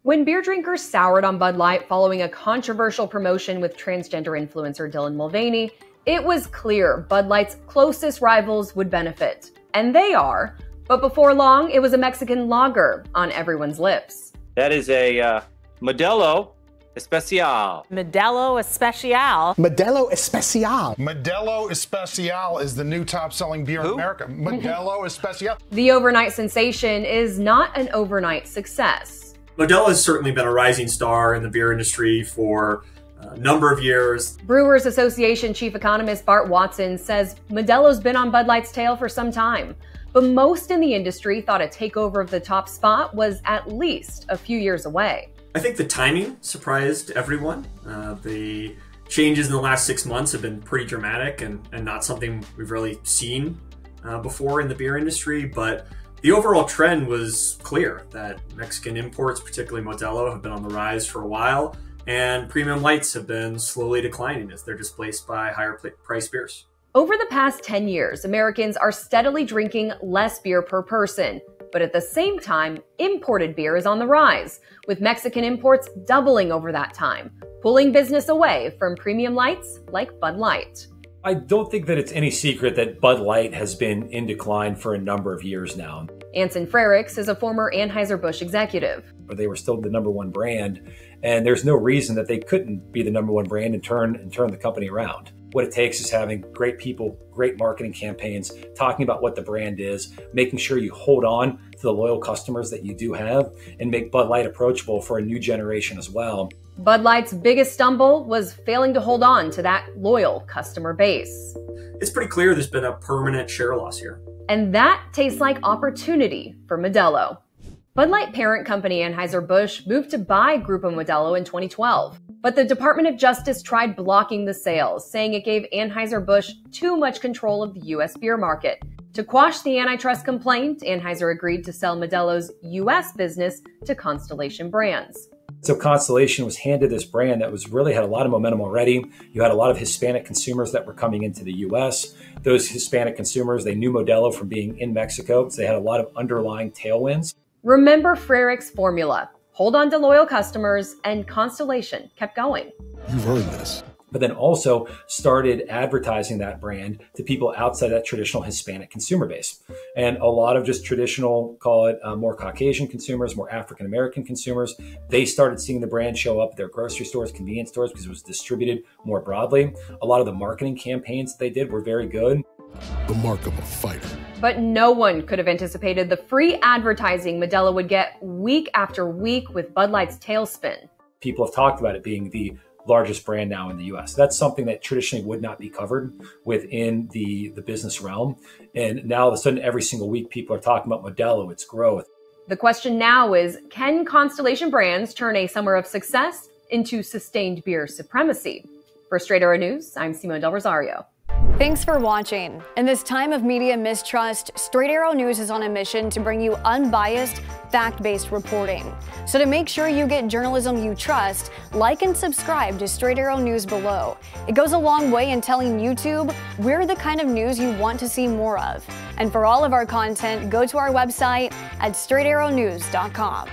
When beer drinkers soured on Bud Light following a controversial promotion with transgender influencer Dylan Mulvaney, it was clear Bud Light's closest rivals would benefit. And they are. But before long, it was a Mexican lager on everyone's lips. That is a Modelo Especial. Modelo Especial. Modelo Especial. Modelo Especial is the new top-selling beer in America. Modelo Especial. The overnight sensation is not an overnight success. Modelo has certainly been a rising star in the beer industry for a number of years. Brewers Association chief economist Bart Watson says Modelo's been on Bud Light's tail for some time, but most in the industry thought a takeover of the top spot was at least a few years away. I think the timing surprised everyone. The changes in the last 6 months have been pretty dramatic and not something we've really seen before in the beer industry, but the overall trend was clear that Mexican imports, particularly Modelo, have been on the rise for a while, and premium lights have been slowly declining as they're displaced by higher priced beers. Over the past 10 years, Americans are steadily drinking less beer per person. But at the same time, imported beer is on the rise, with Mexican imports doubling over that time, pulling business away from premium lights like Bud Light. I don't think that it's any secret that Bud Light has been in decline for a number of years now. Anson Frericks is a former Anheuser-Busch executive. They were still the number one brand, and there's no reason that they couldn't be the number one brand and turn the company around. What it takes is having great people, great marketing campaigns, talking about what the brand is, making sure you hold on to the loyal customers that you do have, and make Bud Light approachable for a new generation as well. Bud Light's biggest stumble was failing to hold on to that loyal customer base. It's pretty clear there's been a permanent share loss here. And that tastes like opportunity for Modelo. Bud Light parent company Anheuser-Busch moved to buy Grupo Modelo in 2012. But the Department of Justice tried blocking the sales, saying it gave Anheuser-Busch too much control of the U.S. beer market. To quash the antitrust complaint, Anheuser agreed to sell Modelo's U.S. business to Constellation Brands. So Constellation was handed this brand that really had a lot of momentum already. You had a lot of Hispanic consumers that were coming into the U.S. Those Hispanic consumers, they knew Modelo from being in Mexico, so they had a lot of underlying tailwinds. Remember Frerich's formula. Hold on to loyal customers, and Constellation kept going. You've heard this. But then also started advertising that brand to people outside that traditional Hispanic consumer base. And a lot of just traditional, call it more Caucasian consumers, more African-American consumers, they started seeing the brand show up at their grocery stores, convenience stores, because it was distributed more broadly. A lot of the marketing campaigns that they did were very good. The mark of a fighter. But no one could have anticipated the free advertising Modelo would get week after week with Bud Light's tailspin. People have talked about it being the largest brand now in the U.S. That's something that traditionally would not be covered within the business realm. And now all of a sudden, every single week, people are talking about Modelo, its growth. The question now is, can Constellation Brands turn a summer of success into sustained beer supremacy? For Straight Arrow News, I'm Simone Del Rosario. Thanks for watching. In this time of media mistrust, Straight Arrow News is on a mission to bring you unbiased, fact-based reporting. So to make sure you get journalism you trust, like and subscribe to Straight Arrow News below. It goes a long way in telling YouTube we're the kind of news you want to see more of. And for all of our content, go to our website at straightarrownews.com.